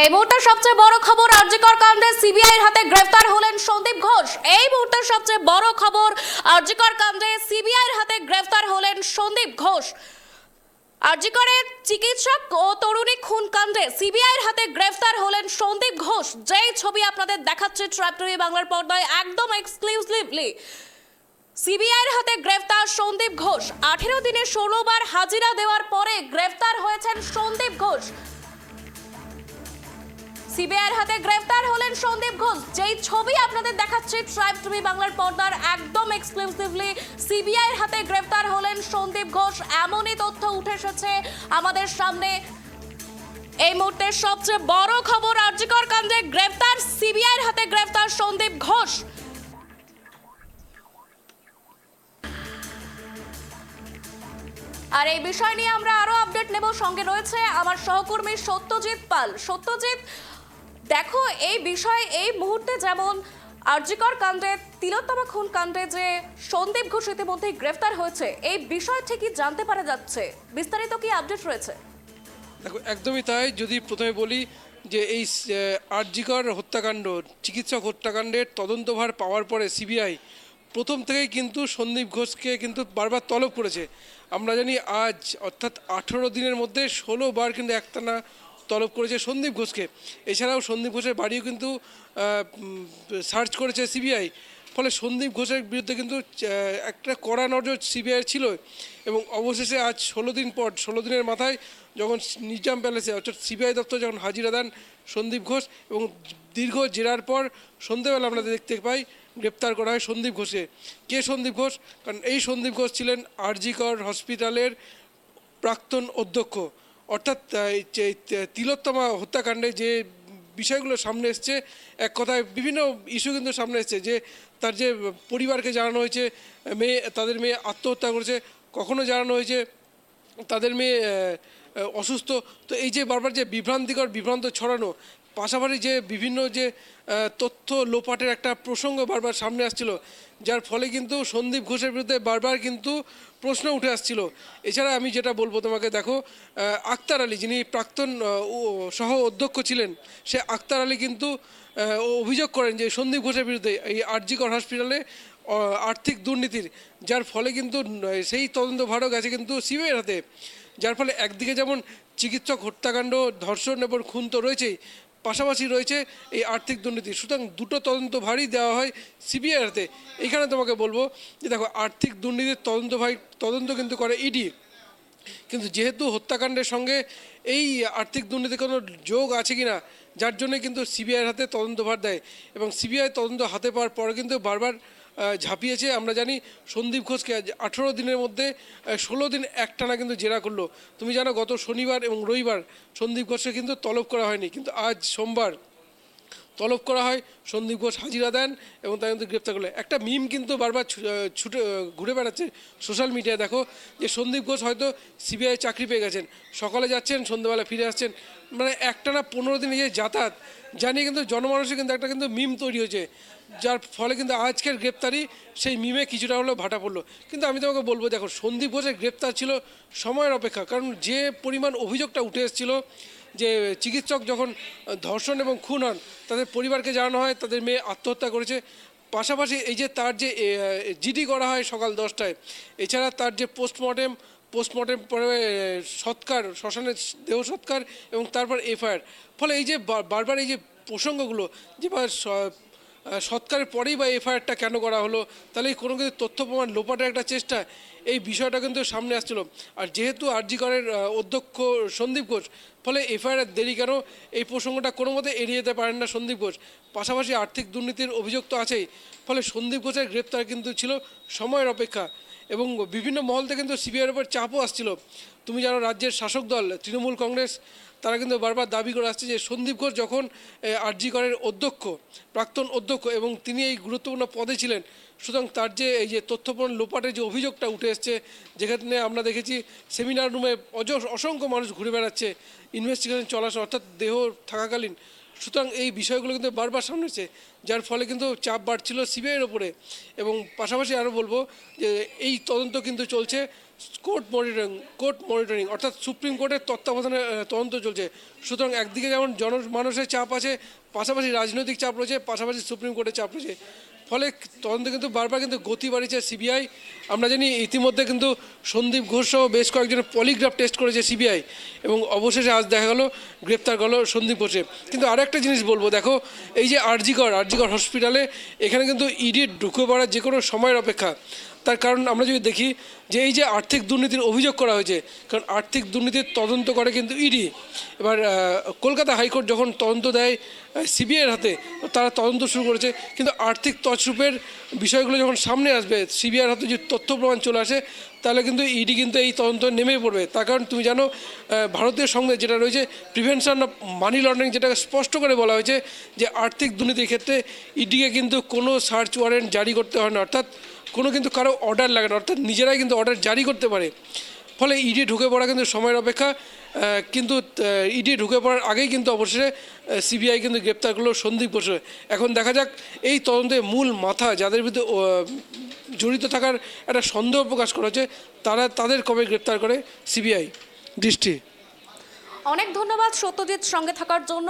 এই মুহূর্তের সবচেয়ে বড় খবর, আরজিকর কাণ্ডে সিবিআইয়ের হাতে গ্রেফতার হলেন সন্দীপ ঘোষ। এই মুহূর্তের সবচেয়ে বড় খবর, আরজিকর কাণ্ডে সিবিআইয়ের হাতে গ্রেফতার হলেন সন্দীপ ঘোষ। আরজিকরের চিকিৎসক ও তরুণী খুন কাণ্ডে সিবিআইয়ের হাতে গ্রেফতার হলেন সন্দীপ ঘোষ। যেই ছবি আপনাদের দেখাচ্ছে ট্রাইব টিভি বাংলার পর্দায় একদম এক্সক্লুসিভলি, সিবিআইয়ের হাতে গ্রেফতার সন্দীপ ঘোষ। 18 দিনে 16 বার হাজিরা দেওয়ার পরে গ্রেফতার হয়েছেন সন্দীপ ঘোষ। সিবিআইয়ের হাতে গ্রেফতার হলেন সন্দীপ ঘোষ। যেই ছবি আপনাদের দেখাচ্ছে ট্রাইব টিভি বাংলার পর্দার একদম এক্সক্লুসিভলি, সিবিআইয়ের হাতে গ্রেফতার হলেন সন্দীপ ঘোষ। এমনই তথ্য উঠে এসেছে আমাদের সামনে। এই মুহূর্তের সবচেয়ে বড় খবর, আরজিকর কাণ্ডে গ্রেফতার, সিবিআইয়ের হাতে গ্রেফতার সন্দীপ ঘোষ। আর এই বিষয় নিয়ে আমরা আরো আপডেট নেব। সঙ্গে রয়েছে আমার সহকর্মী সত্যজিৎ পাল। সত্যজিৎ, দেখো এই বিষয় এই মুহূর্তে যেমন আরজিকর কাণ্ডে, তিলোত্তমা খুন কাণ্ডে যে সন্দীপ ঘোষ ইতিমধ্যে গ্রেফতার হয়েছে, এই বিষয় ঠিকই জানতে পারা যাচ্ছে। বিস্তারিত কি আপডেট রয়েছে? দেখো, একদমই তাই। যদি প্রথমে বলি যে এই আরজিকর হত্যাকাণ্ড, চিকিৎসক হত্যাকাণ্ডের তদন্তভার পাওয়ার পরে সিবিআই প্রথম থেকেই কিন্তু সন্দীপ ঘোষকে কিন্তু বারবার তলব করেছে। আমরা জানি আজ অর্থাৎ 18 দিনের মধ্যে 16 বার কিন্তু একটানা তলব করেছে সন্দীপ ঘোষকে। এছাড়াও সন্দীপ ঘোষের বাড়িও কিন্তু সার্চ করেছে সিবিআই। ফলে সন্দীপ ঘোষের বিরুদ্ধে কিন্তু একটা কড়া নজর সিবিআইয়ের ছিল। এবং অবশেষে আজ 16 দিন পর, 16 দিনের মাথায় যখন নিজাম প্যালেসে অর্থাৎ সিবিআই দপ্তর যখন হাজিরা দেন সন্দীপ ঘোষ, এবং দীর্ঘ জেরার পর সন্ধ্যেবেলা আমরা দেখতে পাই গ্রেপ্তার করা হয় সন্দীপ ঘোষকে। কে সন্দীপ ঘোষ? কারণ এই সন্দীপ ঘোষ ছিলেন আরজিকর হসপিটালের প্রাক্তন অধ্যক্ষ। অর্থাৎ তিলোত্তমা হত্যাকাণ্ডে যে বিষয়গুলো সামনে এসছে, এক কথায় বিভিন্ন ইস্যু কিন্তু সামনে এসছে, যে তার যে পরিবারকে জানানো হয়েছে তাদের মেয়ে আত্মহত্যা করেছে, কখনো জানানো হয়েছে তাদের মেয়ে অসুস্থ। তো এই যে বারবার যে বিভ্রান্ত ছড়ানো, পাশাপাশি যে বিভিন্ন যে তথ্য লোপাটের একটা প্রসঙ্গ বারবার সামনে আসছিল, যার ফলে কিন্তু সন্দীপ ঘোষের বিরুদ্ধে বারবার কিন্তু প্রশ্ন উঠে আসছিল। এছাড়া আমি যেটা বলবো তোমাকে, দেখো আক্তার আলী, যিনি প্রাক্তন সহ অধ্যক্ষ ছিলেন, সে আক্তার আলী কিন্তু অভিযোগ করেন যে সন্দীপ ঘোষের বিরুদ্ধে এই আরজিকর হসপিটালে আর্থিক দুর্নীতির, যার ফলে কিন্তু সেই তদন্তভারও গেছে কিন্তু সিবিআইয়ের হাতে। যার ফলে একদিকে যেমন চিকিৎসক হত্যাকাণ্ড, ধর্ষণ এবং খুন তো রয়েছেই, পাশাপাশি রয়েছে এই আর্থিক দুর্নীতি। সুতরাং দুটো তদন্তভারই দেওয়া হয় সিবিআইয়ের হাতে। এইখানে তোমাকে বলবো যে দেখো, আর্থিক দুর্নীতির তদন্ত কিন্তু করে ইডি, কিন্তু যেহেতু হত্যাকাণ্ডের সঙ্গে এই আর্থিক দুর্নীতির কোনো যোগ আছে কিনা, যার জন্য কিন্তু সিবিআইয়ের হাতে তদন্তভার দেয়। এবং সিবিআই তদন্ত হাতে পাওয়ার পরে কিন্তু বারবার ঝাঁপিয়েছে। আমরা জানি সন্দীপ ঘোষকে 18 দিনের মধ্যে 16 দিন একটানা কিন্তু জেরা করলো। তুমি জানো গত শনিবার এবং রবিবার সন্দীপ ঘোষকে কিন্তু তলব করা হয়নি, কিন্তু আজ সোমবার তলব করা হয়। সন্দীপ ঘোষ হাজিরা দেন এবং তাই কিন্তু গ্রেপ্তার করলে। একটা মিম কিন্তু বারবার ছুটে ঘুরে বেড়াচ্ছে সোশ্যাল মিডিয়ায়। দেখো যে সন্দীপ ঘোষ হয়তো সিবিআই চাকরি পেয়ে গেছেন, সকালে যাচ্ছেন সন্ধ্যেবেলা ফিরে আসছেন, মানে একটানা 15 দিন যে যাতায়াত জানিয়ে কিন্তু জনমানুষে কিন্তু একটা কিন্তু মিম তৈরি হয়েছে, যার ফলে কিন্তু আজকের গ্রেপ্তারি সেই মিমে কিছুটা হলেও ভাটা পড়লো। কিন্তু আমি তোমাকে বলবো, দেখো সন্দীপ ঘোষের গ্রেপ্তার ছিল সময়ের অপেক্ষা। কারণ যে পরিমাণ অভিযোগটা উঠে এসেছিল যে চিকিৎসক যখন ধর্ষণ এবং খুন হন, তাদের পরিবারকে জানানো হয় তাদের মেয়ে আত্মহত্যা করেছে। পাশাপাশি এই যে তার যে জিডি করা হয় সকাল 10টায়, এছাড়া তার যে পোস্টমর্টেম পরে সৎকার, শ্মশানের দেহ সৎকার এবং তারপর এফআইআর। ফলে এই যে বারবার এই যে প্রসঙ্গগুলো, যে সৎকারের পরেই বা এফআইআরটা কেন করা হলো, তাহলে এই কোনো কিছু তথ্য প্রমাণ লোপাটের একটা চেষ্টা, এই বিষয়টা কিন্তু সামনে আসছিল। আর যেহেতু আরজিকরের অধ্যক্ষ সন্দীপ ঘোষ, ফলে এফআইআর দেরি কেন, এই প্রসঙ্গটা কোনো মতে এড়িয়ে যেতে পারেন না সন্দীপ ঘোষ। পাশাপাশি আর্থিক দুর্নীতির অভিযোগ তো আছেই। ফলে সন্দীপ ঘোষের গ্রেপ্তার কিন্তু ছিল সময়ের অপেক্ষা। এবং বিভিন্ন মহল থেকে কিন্তু সিবিআইয়ের উপর চাপও আসছিল। তুমি জানো রাজ্যের শাসক দল তৃণমূল কংগ্রেস, তারা কিন্তু বারবার দাবি করে আসছে যে সন্দীপ ঘোষ যখন আরজিকরের প্রাক্তন অধ্যক্ষ, এবং তিনি এই গুরুত্বপূর্ণ পদে ছিলেন, সুতরাং তার যে এই যে তথ্যপ্রমাণ লোপাটের যে অভিযোগটা উঠে এসছে, যেখানে আমরা দেখেছি সেমিনার রুমে অসংখ্য মানুষ ঘুরে বেড়াচ্ছে ইনভেস্টিগেশন চলার, অর্থাৎ দেহ থাকাকালীন। সুতরাং এই বিষয়গুলো কিন্তু বারবার সামনে এসেছে, যার ফলে কিন্তু চাপ বাড়ছিল সিবিআইয়ের ওপরে। এবং পাশাপাশি আরও বলবো যে এই তদন্ত কিন্তু চলছে কোর্ট মনিটরিং অর্থাৎ সুপ্রিম কোর্টের তত্ত্বাবধানে তদন্ত চলছে। সুতরাং একদিকে যেমন জনমানুষের চাপ আছে, পাশাপাশি রাজনৈতিক চাপ রয়েছে, পাশাপাশি সুপ্রিম কোর্টের চাপ রয়েছে। ফলে তদন্তে কিন্তু বারবার কিন্তু গতি বাড়িয়েছে সিবিআই। আমরা জানি ইতিমধ্যে কিন্তু সন্দীপ ঘোষ সহ বেশ কয়েকজনের পলিগ্রাফ টেস্ট করেছে সিবিআই, এবং অবশেষে আজ দেখা গেল গ্রেপ্তার করলো সন্দীপ ঘোষে। কিন্তু আরেকটা জিনিস বলবো, দেখো এই যে আরজিকর হসপিটালে, এখানে কিন্তু ইডি ঢুকে পড়ার যে কোনো সময়ের অপেক্ষা। তার কারণ আমরা যদি দেখি যে এই যে আর্থিক দুর্নীতির অভিযোগ করা হয়েছে, কারণ আর্থিক দুর্নীতির তদন্ত করে কিন্তু ইডি। এবার কলকাতা হাইকোর্ট যখন তদন্ত দেয় সিবিআইয়ের হাতে, তারা তদন্ত শুরু করেছে। কিন্তু আর্থিক তছরূপের বিষয়গুলো যখন সামনে আসবে, সিবিআইয়ের হাতে যদি তথ্য প্রমাণ চলে আসে, তাহলে কিন্তু ইডি কিন্তু এই তদন্ত নেমে পড়বে। তার কারণ তুমি জানো ভারতীয় সংবিধান যেটা রয়েছে, প্রিভেনশন অফ মানি লন্ডারিং, যেটাকে স্পষ্ট করে বলা হয়েছে যে আর্থিক দুর্নীতির ক্ষেত্রে ইডিকে কিন্তু কোনো সার্চ ওয়ারেন্ট জারি করতে হয় না, অর্থাৎ কোনো কিন্তু কারো অর্ডার লাগে না, অর্থাৎ নিজেরাই কিন্তু অর্ডার জারি করতে পারে। ফলে ইডি ঢুকে পড়া কিন্তু সময়ের অপেক্ষা। কিন্তু ইডি ঢুকে পড়ার আগেই কিন্তু অবশেষে সিবিআই কিন্তু গ্রেপ্তার করলো সন্দীপ ঘোষকে। এখন দেখা যাক এই তদন্তে মূল মাথা যাদের বিরুদ্ধে জড়িত থাকার একটা সন্দেহ প্রকাশ করা হচ্ছে, তাদের কবে গ্রেপ্তার করে সিবিআই। দৃষ্টি। অনেক ধন্যবাদ সত্যজিৎ সঙ্গে থাকার জন্য।